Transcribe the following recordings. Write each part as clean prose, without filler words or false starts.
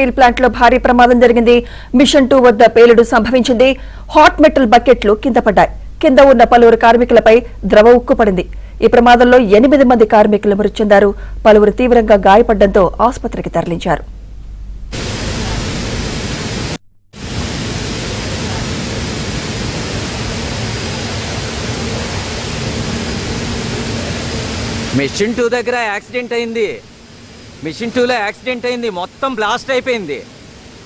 Steel plant లో భారీ ప్రమాదం జరిగింది. మిషన్ 2 వద్ద పేలుడు సంభవించింది. హాట్ మెటల్ బకెట్లు కింద పడ్డాయి. కింద ఉన్న పలువురు కార్మికులపై ద్రవ ఉక్కు పడింది. ఈ ప్రమాదంలో 8 మంది కార్మికులు మృతి చెందారు. పలువురు తీవ్రంగా గాయపడడంతో ఆసుపత్రికి తరలించారు. మిషన్ 2 దగ్గర యాక్సిడెంట్ అయింది. మిషన్ 2లో యాక్సిడెంట్ అయింది. మొత్తం బ్లాస్ట్ అయిపోయింది.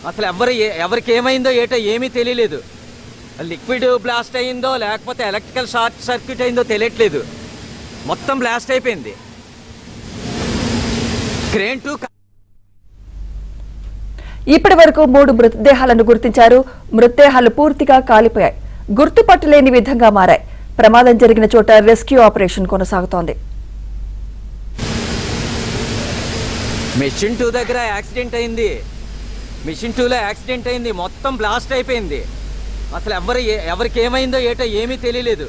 అసలు ఎవరికి ఏమైందో ఏటో ఏమీ తెలియలేదు. లిక్విడ్ బ్లాస్ట్ అయిందో లేకపోతే ఎలక్ట్రికల్ షార్ట్ సర్క్యూట్ అయిందో తెలియట్లేదు. మొత్తం బ్లాస్ట్ అయిపోయింది. క్రేన్ 2 ఇప్పటి వరకు 3 మృతదేహాలను గుర్తించారు. మృతదేహాలు పూర్తిగా కాలిపోయాయి. గుర్తుపట్టలేని విధంగా మారాయి. ప్రమాదం జరిగిన చోట రెస్క్యూ ఆపరేషన్ కొనసాగుతోంది. మిషన్ 2 దగ్గర యాక్సిడెంట్ అయింది. మిషన్ 2లో యాక్సిడెంట్ అయింది. మొత్తం బ్లాస్ట్ అయిపోయింది. అసలు ఎవరికి ఏమైందో ఏటో ఏమీ తెలియలేదు.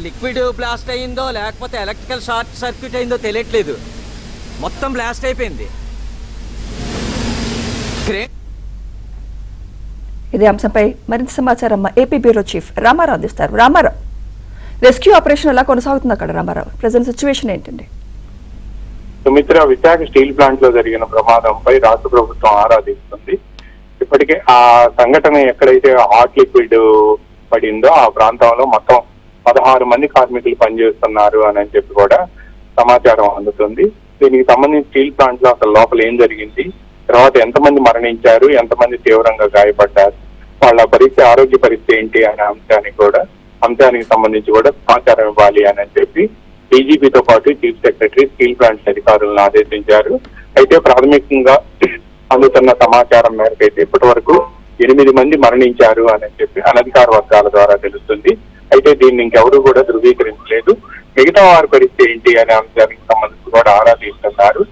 లిక్విడ్ బ్లాస్ట్ అయిందో లేకపోతే ఎలక్ట్రికల్ షార్ట్ సర్క్యూట్ అయిందో తెలియట్లేదు. మొత్తం బ్లాస్ట్ అయిపోయింది. ఇదే అంశంపై మరింత సమాచారం ఏపీ బ్యూరో చీఫ్ రామారావు అందిస్తారు. రామారావు, రెస్క్యూ ఆపరేషన్ ఎలా కొనసాగుతుంది అక్కడ? రామారావు, ప్రెజెంట్ సిచ్యువేషన్ ఏంటండి? సుమిత్ర, విశాఖ స్టీల్ ప్లాంట్ లో జరిగిన ప్రమాదంపై రాష్ట్ర ప్రభుత్వం ఆరా తీస్తుంది. ఇప్పటికే ఆ సంఘటన ఎక్కడైతే హాట్ లిక్విడ్ పడిందో ఆ ప్రాంతంలో మొత్తం 16 మంది కార్మికులు పనిచేస్తున్నారు అని చెప్పి కూడా సమాచారం అందుతుంది. దీనికి సంబంధించి స్టీల్ ప్లాంట్ లో అసలు లోపల ఏం జరిగింది, తర్వాత ఎంతమంది మరణించారు, ఎంతమంది తీవ్రంగా గాయపడ్డారు, వాళ్ళ ఆరోగ్య పరిస్థితి ఏంటి అనే అంశానికి సంబంధించి కూడా సమాచారం ఇవ్వాలి అని చెప్పి డీజీపీతో పాటు చీఫ్ సెక్రటరీ స్టీల్ ప్లాంట్ అధికారులను ఆదేశించారు. అయితే ప్రాథమికంగా అందుతున్న సమాచారం మేరకు అయితే ఇప్పటి వరకు 8 మంది మరణించారు అని చెప్పి అనధికార వర్గాల ద్వారా తెలుస్తుంది. అయితే దీన్ని ఇంకెవరూ కూడా ధృవీకరించలేదు. మిగతా వారి పరిస్థితి ఏంటి అనే అంశానికి సంబంధించి కూడా ఆరా తీస్తున్నారు.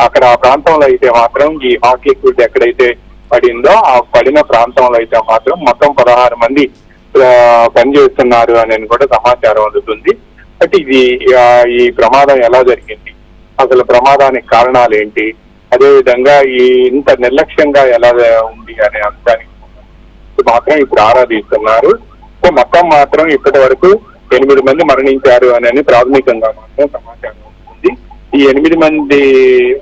అక్కడ ఆ ప్రాంతంలో అయితే మాత్రం ఈ హాట్ లిక్విడ్ ఎక్కడైతే పడిందో ఆ పడిన ప్రాంతంలో అయితే మాత్రం మొత్తం 16 మంది పనిచేస్తున్నారు అని కూడా సమాచారం అందుతుంది. అంటే ఈ ప్రమాదం ఎలా జరిగింది, అసలు ప్రమాదానికి కారణాలు ఏంటి, అదేవిధంగా ఇంత నిర్లక్ష్యంగా ఎలా ఉంది అనే అంశానికి మాత్రం ఇప్పుడు ఆరా తీస్తున్నారు. సో మొత్తం మాత్రం ఇప్పటి వరకు 8 మంది మరణించారు అని ప్రాథమికంగా మాత్రం సమాచారం ఉంటుంది. ఈ 8 మంది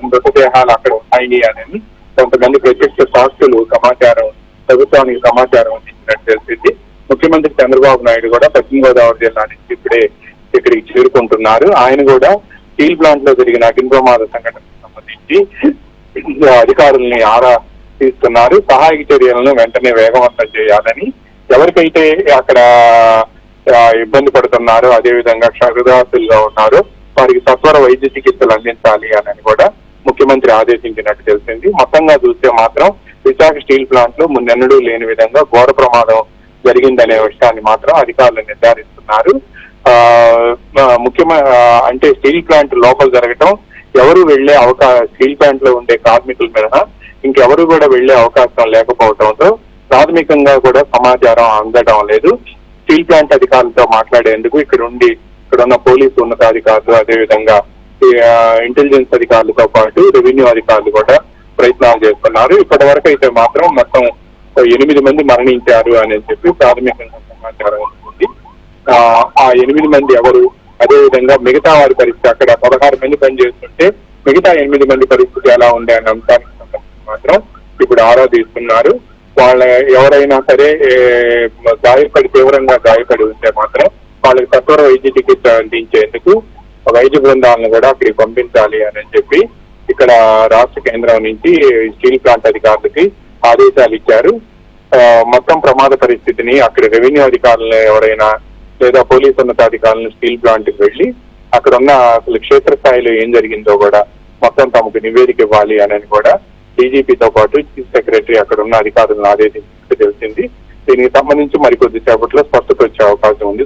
మృతదేహాలు అక్కడ ఉన్నాయి అని కొంతమంది ప్రత్యక్ష సాక్షులు ప్రభుత్వానికి సమాచారం అందించినట్టు తెలిసింది. ముఖ్యమంత్రి చంద్రబాబు నాయుడు కూడా పశ్చిమ గోదావరి జిల్లా నుంచి ఇక్కడికి చేరుకుంటున్నారు. ఆయన కూడా స్టీల్ ప్లాంట్ లో జరిగిన అగ్ని ప్రమాద సంఘటనకు సంబంధించి అధికారుల్ని ఆరా తీస్తున్నారు. సహాయక చర్యలను వెంటనే వేగవంతం చేయాలని, ఎవరికైతే అక్కడ ఇబ్బంది పడుతున్నారో అదేవిధంగా క్షతగాతుల్లో ఉన్నారో వారికి సత్వర వైద్య చికిత్సలు అందించాలి అని కూడా ముఖ్యమంత్రి ఆదేశించినట్టు తెలిసింది. మొత్తంగా చూస్తే మాత్రం విశాఖ స్టీల్ ప్లాంట్ లో మున్నెన్నడూ లేని విధంగా ఘోర ప్రమాదం జరిగిందనే విషయాన్ని మాత్రం అధికారులు నిర్ధారిస్తున్నారు. అంటే స్టీల్ ప్లాంట్ లోపల జరగటం ఎవరు వెళ్లే స్టీల్ ప్లాంట్ లో ఉండే కార్మికుల మినహా ఇంకెవరు కూడా వెళ్లే అవకాశం లేకపోవడంతో ప్రాథమికంగా కూడా సమాచారం అందడం లేదు. స్టీల్ ప్లాంట్ అధికారులతో మాట్లాడేందుకు ఇక్కడున్న పోలీసు ఉన్నతాధికారులు అదేవిధంగా ఇంటెలిజెన్స్ అధికారులతో పాటు రెవెన్యూ అధికారులు కూడా ప్రయత్నాలు చేస్తున్నారు. ఇప్పటి వరకు అయితే మాత్రం మొత్తం 8 మంది మరణించారు అని చెప్పి ప్రాథమికంగా సమాచారం ఉంటుంది. ఆ 8 మంది ఎవరు, అదేవిధంగా మిగతా వారి పరిస్థితి, అక్కడ 16 మంది పనిచేస్తుంటే మిగతా 8 మంది పరిస్థితి ఎలా ఉండే అనే అంశానికి సంబంధించి మాత్రం ఇప్పుడు ఆరా తీస్తున్నారు. ఎవరైనా సరే తీవ్రంగా గాయపడి ఉంటే మాత్రం వాళ్ళకి సత్వర వైద్య చికిత్స అందించేందుకు వైద్య బృందాలను కూడా అక్కడికి పంపించాలి అని చెప్పి ఇక్కడ రాష్ట్ర కేంద్రం నుంచి స్టీల్ ప్లాంట్ అధికారులకి ఆదేశాలు ఇచ్చారు. మొత్తం ప్రమాద పరిస్థితిని అక్కడ రెవెన్యూ అధికారులను ఎవరైనా లేదా పోలీసు ఉన్నతాధికారులను స్టీల్ ప్లాంట్ కి వెళ్లి అక్కడ ఉన్న అసలు క్షేత్రస్థాయిలో ఏం జరిగిందో కూడా మొత్తం తమకు నివేదిక ఇవ్వాలి అని కూడా డీజీపీతో పాటు చీఫ్ సెక్రటరీ అక్కడ ఉన్న అధికారులను ఆదేశించినట్టు తెలిసింది. దీనికి సంబంధించి మరికొద్ది సేపట్లో స్పష్టత వచ్చే అవకాశం ఉంది.